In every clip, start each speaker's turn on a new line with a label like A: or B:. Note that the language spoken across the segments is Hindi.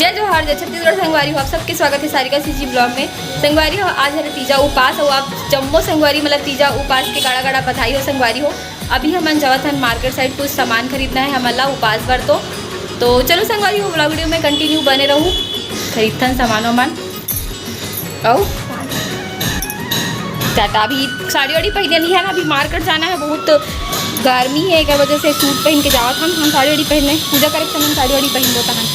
A: जय जोहार जय छत्तीसगढ़ संगवारी हो। आप सबके स्वागत है सारिका सीजी ब्लॉग में। संगवारी हो आज है तीजा उपास हो। आप जम्मो संगवारी मतलब तीजा उपास के गाड़ा गाड़ा बधाई हो संगवारी हो। अभी हम जावत हन मार्केट साइड कुछ सामान खरीदना है हमला उपास पर तो चलो संगवारी हो ब्लॉग वीडियो में कंटिन्यू बने रहूँ। खरीदथन सामान वामान और टाटा अभी साड़ी वाड़ी पहने नहीं है ना। अभी मार्केट जाना है, बहुत गर्मी है एक वजह से सूट पहन के जावत हम साड़ी वाड़ी पहनने पूजा करे समय साड़ी वाड़ी पहन बोता हन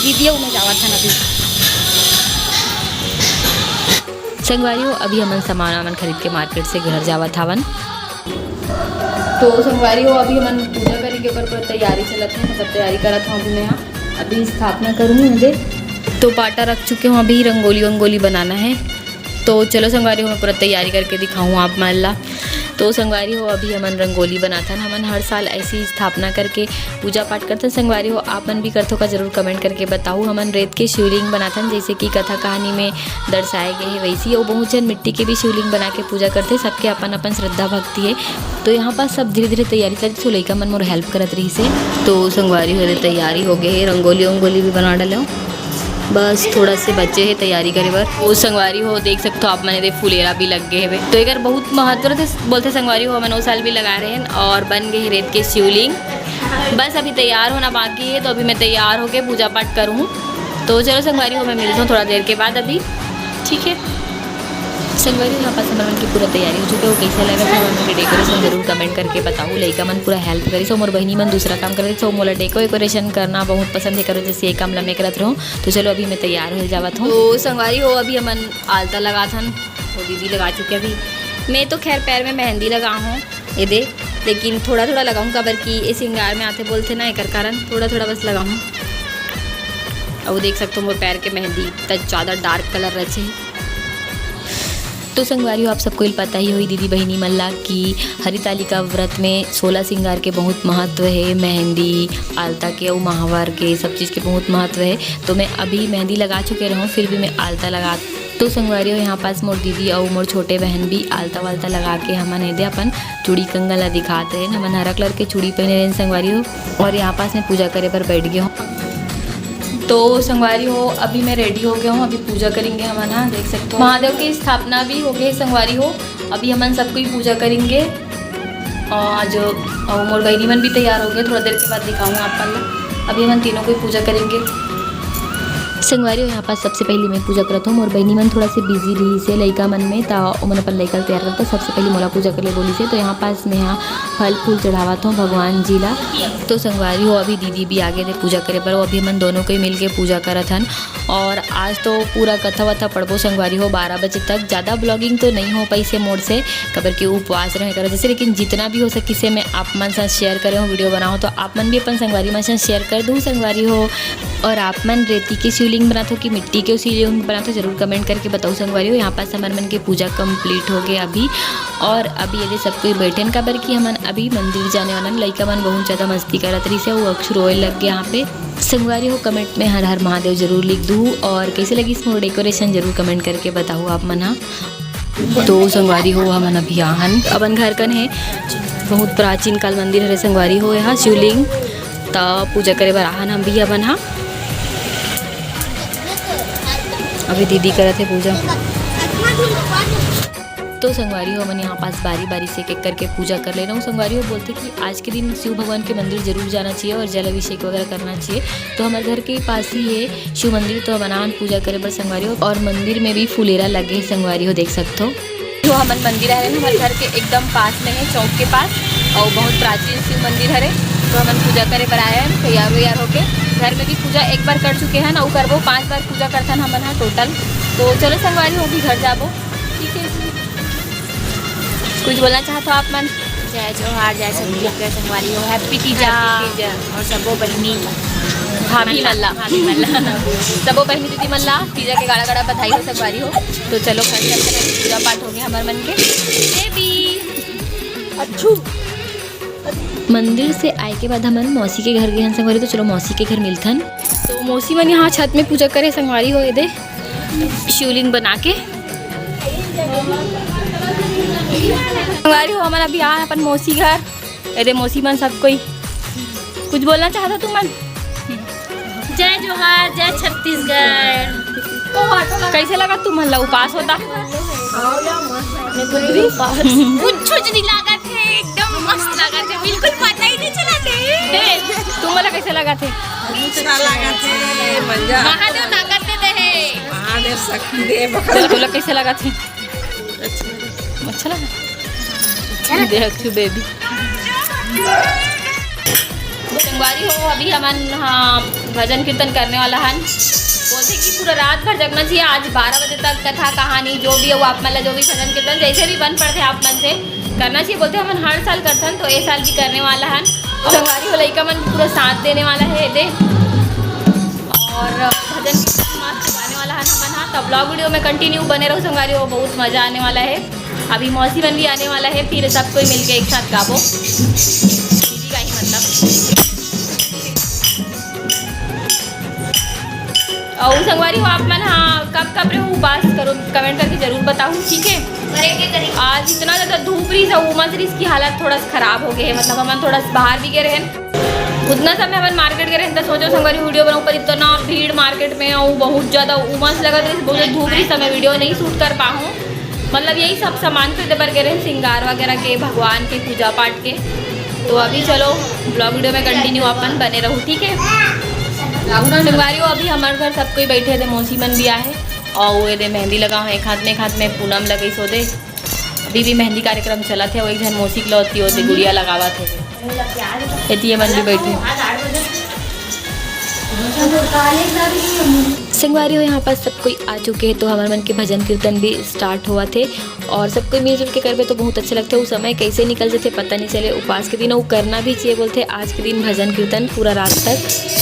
A: दीदियों में जावत हन। अभी
B: संगवारी हो अभी हमन सामान वामान खरीद के मार्केट से घर जावत हवन।
A: तो संगवारी हो अभी हमन पूजा करेंगे ऊपर तैयारी चलत है, मतलब तैयारी करत हूँ। अभी मैं यहाँ अभी स्थापना करूँगी मुझे तो पाटा रख चुके हूँ। अभी रंगोली वंगोली बनाना है तो चलो संगवारी हो मैं पूरा तैयारी करके दिखाऊँ आप मल्ला। तो संगवारी हो अभी हमन रंगोली बनाता हमन हर साल ऐसी स्थापना करके पूजा पाठ करते संगवारी हो। आप मन भी करते का जरूर कमेंट करके बताऊँ। हमन रेत के शिवलिंग बनाथन जैसे कि कथा कहानी में दर्शाए गए हैं वैसी और बहुत जन मिट्टी के भी शिवलिंग बना के पूजा करते। सबके अपन अपन श्रद्धा भक्ति है। तो यहाँ पास सब धीरे धीरे तैयारी करती तो लड़का मन मोर हेल्प करत रही से। तो संगवारी हो तैयारी हो गए, रंगोली वंगोली भी बना डालो, बस थोड़ा से बच्चे है तैयारी करे बर। वो संगवारी हो देख सकते हो आप मैंने फुलेरा भी लग गए हैं तो एक बहुत महत्व थे बोलते संगवारी हो। मैंने 9 साल भी लगा रहे हैं और बन गए रेत के शिवलिंग। बस अभी तैयार होना बाकी है तो अभी मैं तैयार होके पूजा पाठ करूँ। तो चलो संगवारी हो मैं मिलता हूँ थोड़ा देर के बाद अभी, ठीक है। संगवारी यहाँ पास हमारे मन की पूरा तैयारी हो चुकी है। वो कैसा लगा था मन के डेकोरेशन जरूर कमेंट करके बताऊँ। लड़का मन पूरा हेल्प करी सो मोर बहनी मन दूसरा काम कर रही सो मोला डेकोरेशन करना बहुत पसंद है करो जैसे ये काम मैं करत रहूँ। तो चलो अभी मैं तैयार हो जावत हूँ। तो संगवारी हो अभी हमन आलता लगा था वो दीदी लगा चुके। अभी मैं तो खैर पैर में मेहंदी लगा हूँ ये दे, लेकिन थोड़ा थोड़ा लगाऊँ कबर की ये श्रृंगार में आते बोलते ना एक कारण थोड़ा थोड़ा बस लगाऊँ। और वो देख सकते हो मोर पैर के मेहंदी तक ज़्यादा डार्क कलर रचे। तो संगवारी हो आप सबको पता ही हुई दीदी बहनी मल्ला की हरितालिका व्रत में 16 श्रृंगार के बहुत महत्व है। मेहंदी आलता के और महावर के सब चीज़ के बहुत महत्व है। तो मैं अभी मेहंदी लगा चुके रहूँ फिर भी मैं आलता लगा। तो संगवारी हो यहाँ पास मोर दीदी और मोर छोटे बहन भी आलता वालता लगा के हमन दे अपन चूड़ी कंगन ला दिखाते हैं। हमन हरा कलर के चूड़ी पहने रहे संगवारी हो और यहाँ पास मैं पूजा करे पर बैठ गया हूँ। तो संगवारी हो अभी मैं रेडी हो गया हूँ, अभी पूजा करेंगे हम ना देख सकते हो। महादेव की स्थापना भी हो गई संगवारी हो। अभी हमन सबको ही पूजा करेंगे आज और मोर बहनी मन भी तैयार हो गए। थोड़ा देर के बाद दिखाऊँ आप पल्ला। अभी हमन तीनों को ही पूजा करेंगे। संगवारी हो यहाँ पास सबसे पहले मैं पूजा करता हूँ। मोर बहनी मन थोड़ा से बिजी रही से लड़का मन में तो मन अपन लड़का तैयार करता सबसे पहले मोला पूजा कर ले बोली से। तो यहाँ पास मैं यहाँ फल फूल चढ़ावत हूँ भगवान जी ला। तो संगवारी हो अभी दीदी भी आगे थे पूजा करे पर वो अभी हमन दोनों को ही मिल के पूजा करत हन। और आज तो पूरा कथा वथा पढ़बो संगवारी हो 12 बजे तक। ज़्यादा ब्लॉगिंग तो नहीं हो पाई से मोड़ से कबर के उपवास रहे करो जैसे, लेकिन जितना भी हो सके से मैं आप मन साथ शेयर करे हूँ वीडियो बनाऊँ। तो आप मन भी अपन संगवारी मन साथ शेयर कर दूँ संगवारी हो। और आप मन रेती के शिवलिंग बनाते हो कि मिट्टी के शिवलिंग बनाते हो जरूर कमेंट करके बताओ संगवारी हो। यहाँ पास हमारे मन की पूजा कंप्लीट हो गई अभी। और अभी यदि सबको बैठे कबर की हमन अभी मंदिर जाने वाला लड़का मन बहुत ज़्यादा मस्ती करत रही से वो अक्सर रोए लग गया यहाँ पे। संगवारी हो कमेंट में हर हर महादेव जरूर लिख दूँ और कैसे लगी इसमें डेकोरेशन जरूर कमेंट करके बताओ आप मना। तो संगवारी हो हमन अभी यहाँ अपन घर कन है बहुत प्राचीन काल मंदिर है संगवारी हो यहाँ शिवलिंग तो पूजा करे बर आहन हम भी अपन हाँ। अभी दीदी करत है पूजा। तो संगवारी हो मन यहाँ पास बारी बारी से एक करके पूजा कर ले रहा हूँ। संगवारी हो बोलते कि आज के दिन शिव भगवान के मंदिर जरूर जाना चाहिए और जल अभिषेक वगैरह करना चाहिए। तो हमारे घर के पास ही है शिव मंदिर तो बनान पूजा करे पर संगवारी हो। और मंदिर में भी फुलेरा लगे संगवारी हो देख सकते हो। तो हमन मंदिर है हमारे घर के एकदम पास में है चौक के पास और बहुत प्राचीन शिव मंदिर है। तो हमन पूजा करे पर आए हैं तैयार व्यार होके। घर में भी पूजा एक बार कर चुके हैं और करबो 5 बार पूजा करथन हमन हाँ टोटल। तो चलो संगवारी हो भी घर जाबो, ठीक है। कुछ बोलना चाहते हो आप मन?
C: जय जोहार जय छत्तीसगढ़ संगवारी हो। हैप्पी तीजा और सबो बहनी
A: भाभी मल्ला सबो बहनी दीदी मल्ला तीजा के गाड़ा गाड़ा बधाई हो संगवारी हो। तो चलो घर चलते पूजा पाठ हो गया हमारे मन के देवी अच्छू।
B: मंदिर से आए के बाद हमन मौसी के घर गए हैं संगवारी। तो चलो मौसी के घर मिलथन।
A: तो मौसी मन यहाँ छत में पूजा करे संगवारी हो ये दे शिवलिंग बना के। संगवारी हो हमन अभी यहाँ अपन मौसी घर ये दे मौसी मन सब कोई कुछ बोलना चाहता तुम मन?
C: जय जोहार, जय छत्तीसगढ़।
A: कैसे लगा तू मल्ला उपास होता?
C: कुछ नहीं लगा थे, एकदम मस्त लगा थे, बिल्कुल पता ही नहीं चला थे।
A: तुम्हाला कैसे लगा थे?
D: अच्छा लगा थे मंजा
C: महादेव ताकत देते हैं।
D: महादेव शक्ति दे बकरा
A: चलो बोला कैसे लगा थे? अच्छा लगा। देख तू बेबी संगवारी हो अभी हमन हाँ भजन कीर्तन करने वाला हन। बोलते कि पूरा रात भर जगना चाहिए। आज 12 बजे तक कथा कहानी जो भी हो आप मतलब जो भी भजन कीर्तन जैसे भी बन पड़ते आप मन से करना चाहिए। बोलते हमन हर साल करते हैं तो ये साल भी करने वाला हन। संगवारी हो लइका मन पूरा साथ देने वाला है दे और भजन कीर्तन मस्त गाने वाला है हमन। हाँ तब ब्लॉग वीडियो में कंटिन्यू बने रहो संगवारी हो, बहुत मज़ा आने वाला है। अभी मौसी बन भी आने वाला है, फिर सब कोई मिलके एक साथ गाबो दीदी का ही मतलब। और संगवारी हो आप मन हाँ कब रहे उपास करो कमेंट करके जरूर बताऊँ, ठीक है। आज इतना ज़्यादा धूप रही है उमस रही इसकी हालत थोड़ा सा खराब हो गई है। मतलब हमन थोड़ा बाहर भी गए रहे उतना समय हमन मार्केट गए रहे तो सोचो संगवारी वीडियो बनाऊँ पर इतना भीड़ मार्केट में और बहुत ज़्यादा उमस लगा रही बहुत धूप रही समय वीडियो नहीं शूट कर पाऊँ। मतलब यही सब सामान खरीदे पर गए रहे श्रृंगार वगैरह के भगवान के पूजा पाठ के। तो अभी चलो ब्लॉग वीडियो में कंटिन्यू अपन बने रहो, ठीक है। संगवारी हो अभी हमारे घर सब कोई बैठे थे, मौसी मन भी आए और वो दे मेहंदी लगा है एक हाथ में पूनम लगी सो दे। अभी भी मेहंदी कार्यक्रम चला थे। वो एक जन मौसी खिलौती होती गुड़िया लगावा थे ये मन भी बैठे।
B: संगवारी हो यहाँ पर सब कोई आ चुके हैं तो हमारे मन के भजन कीर्तन भी स्टार्ट हुआ थे और सब कोई मिलजुल के करवे तो बहुत अच्छा लगता है। उस समय कैसे निकल जाते पता नहीं चले। उपास के दिन वो करना भी चाहिए बोलते आज के दिन भजन कीर्तन पूरा रात तक।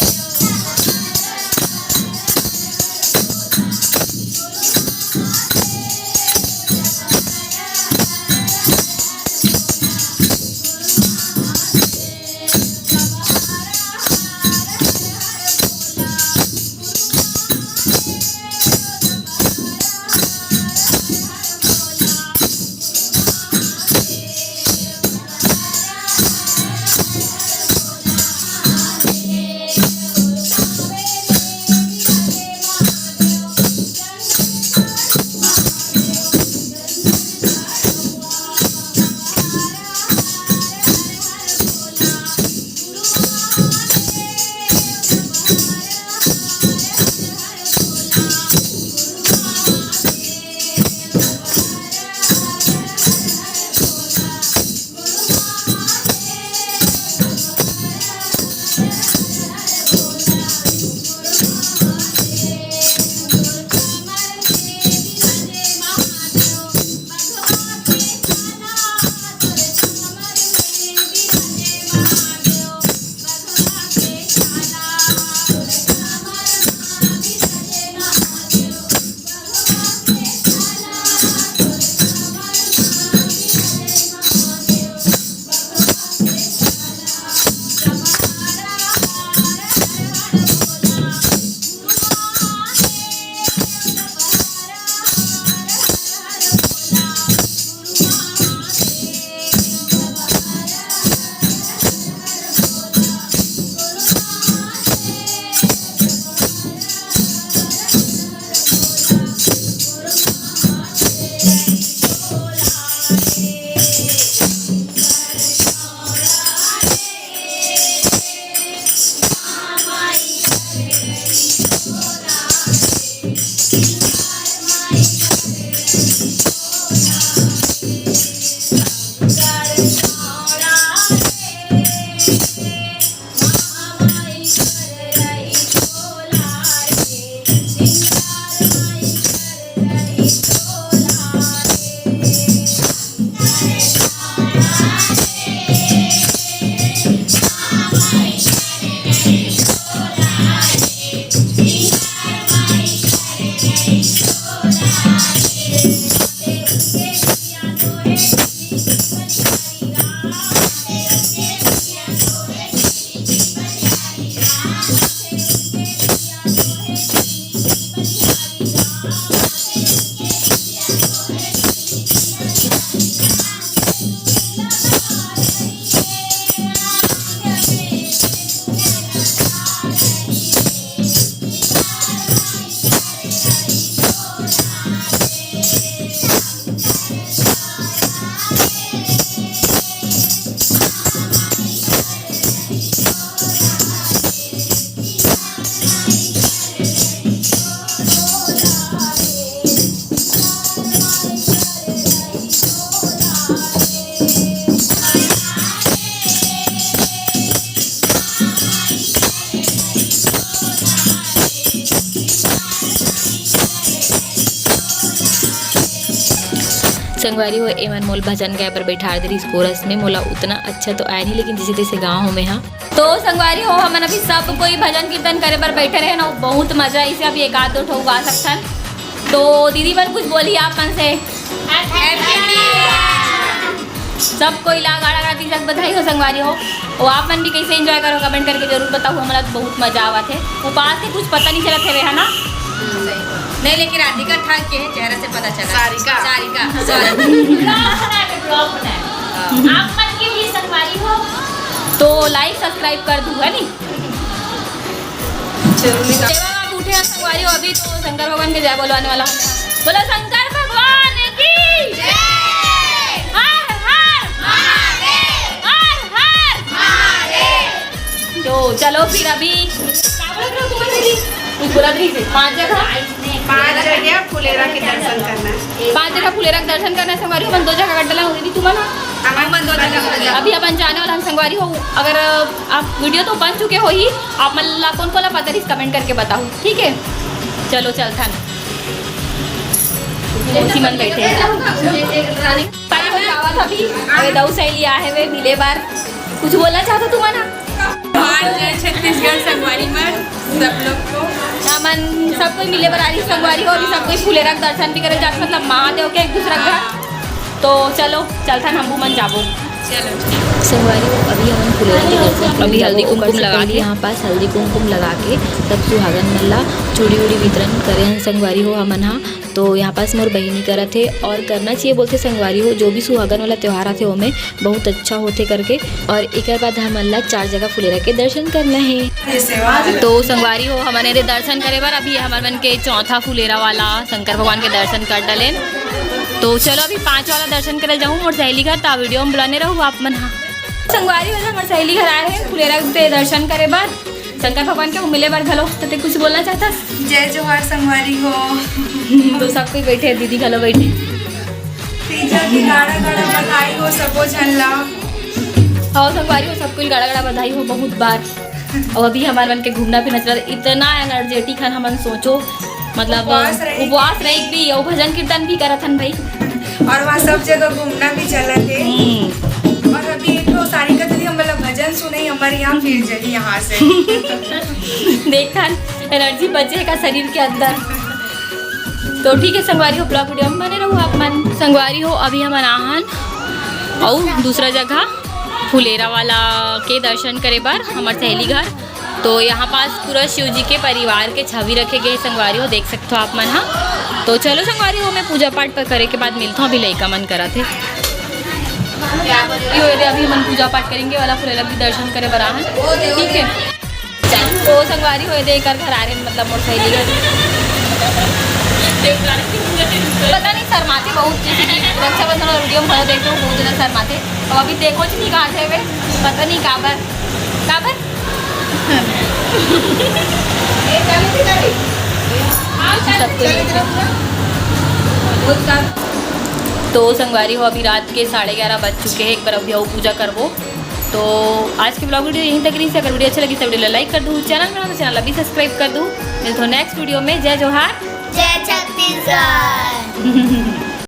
B: संगवारी हो एमन मोल भजन गाय पर बैठा दे इस कोरस में मोला उतना अच्छा तो आया नहीं, लेकिन जैसे तैसे गाँव में हाँ।
A: तो संगवारी हो हमन अभी सब कोई भजन कीर्तन करे पर बैठे रहे ना, बहुत मजा इसे अभी एक आध दो ठो गा सकथन। तो दीदी बन कुछ बोली आप मन से सब कोई ला गाड़ा गाड़ा तीसरा बधाई हो संगवारी हो। और आप मन भी कैसे एंजॉय करो कमेंट करके जरूर बताओ, हमारा तो बहुत मजा आवा थे। उपास के कुछ पता नहीं चलत है ना
C: नहीं, लेकिन राधिका ठाक के चेहरा से पता चला।
D: सारिका
C: आप मन की भी संगवारी हो
A: तो लाइक सब्सक्राइब कर दूँ है नी। आप उठे हैं संगवारी हो अभी, तो शंकर भगवान के जय बोलवाने वाला हूँ। बोलो शंकर भगवान की जय। हर हर महादेव, हर हर महादेव। तो चलो फिर अभी पाँच जगह
D: फुलेरा के दर्शन करना है।
A: 5 जगह फुलेरा के दर्शन करना है संगवारी हो। 2 जगह गड्ढा हुई तुम ना अभी अपन जाने वाला हम संगवारी हो। अगर आप वीडियो तो बन चुके हो ही, आप मतलब कौन कौन पता नहीं कमेंट करके बताओ, ठीक है। चलो चलता ना मन बैठे अरे दऊ सहेली आहे वे मिले बार कुछ बोलना चाहता तुम ना
C: छत्तीसगढ़ संगवारी में सब लोग को
A: मन सब कोई मिले बार आज संगवारी हो। अभी सब कोई फुलेरा के दर्शन भी करे जाते, मतलब महादेव के एक दूसरा घर। तो चलो चलता हम मन जाबो।
B: संगवारी हो अभी हम फुलेरा के दर्शन अभी हल्दी कुमकुम लगा के यहाँ पास हल्दी कुमकुम लगा के सब सुहागन मल्ला चूड़ी उड़ी वितरण करे हैं संगवारी हो हमन हा। तो यहाँ पास मोर बहिनी करत है और करना चाहिए बोलते संगवारी हो। जो भी सुहागन वाला त्यौहार आते हो में बहुत अच्छा होते करके। और एक बाद हमन ला 4 जगह फुलेरा के दर्शन करना है।
A: तो संगवारी हो हमने रे दर्शन करे बार अभी हमारे मन के चौथा फुलेरा वाला शंकर भगवान के दर्शन कर डाले। तो चलो अभी 5 वाला दर्शन करे जाऊँ मोर सहेली घर, तो वीडियो में बुलाने रहूँ आप मन। हाँ संगवारी वाला मोर सहेली घर आए हैं फुलेरा के दर्शन करे बार शंकर भगवान के मिले बार घलो। तो कुछ बोलना चाहता?
C: जय जोहार संगवारी हो।
A: तो सब कोई बैठे दीदी घलो बैठे
C: गाड़ा गाड़ा बधाई हो सबो झन ला।
A: और संगवारी हो सब कोई गाड़ा गाड़ा बधाई हो बहुत बार। और अभी हमारे मन के घूमना फिरना चला इतना एनर्जेटिक है हमन सोचो, मतलब उपवास रही भी और भजन कीर्तन भी करत हन भाई,
C: और वहाँ सब जगह घूमना भी चला थे। और अभी एक तो सारिका दीदी हम लोग भजन सुने हमारे यहाँ फिर जली यहाँ से
A: देखा एनर्जी बचेगा शरीर के अंदर। तो ठीक है संगवारी हो ब्लॉग वीडियो में बने रहो आप मन। संगवारी हो अभी हम आहान और दूसरा जगह फुलेरा वाला के दर्शन करे बार हमारे सहेली घर। तो यहाँ पास पूरा शिव जी के परिवार के छवि रखे गए संगवारी हो, देख सकते हो आप मन। हाँ तो चलो संगवारी हो मैं पूजा पाठ पर करे के बाद मिलता हूँ। अभी लड़का मन करा थे अभी हम पूजा पाठ करेंगे वाला फुलेरा भी दर्शन करे बराहन, ठीक है। तो संगवारी हो दे कर घर आ रहे मतलब मोर सहेली घर। पता नहीं शर्माते बहुत, जैसे कि रक्षाबंधन और वीडियो में देखते हो बहुत ज़्यादा शर्माते। और अभी देखो नहीं कहाँ थे वे, पता नहीं काबर काबर तो संगवारी हो अभी रात के 11:30 बज चुके हैं। एक बार अभी पूजा करवो। तो आज की ब्लॉग वीडियो यहीं तक रही। अगर वीडियो अच्छा लगी तो वीडियो लाइक कर दूँ, चैनल बना तो चैनल अभी सब्सक्राइब कर दूँ। मिलते हो नेक्स्ट वीडियो में। जय जोहार,
C: जय छत्तीसगढ़।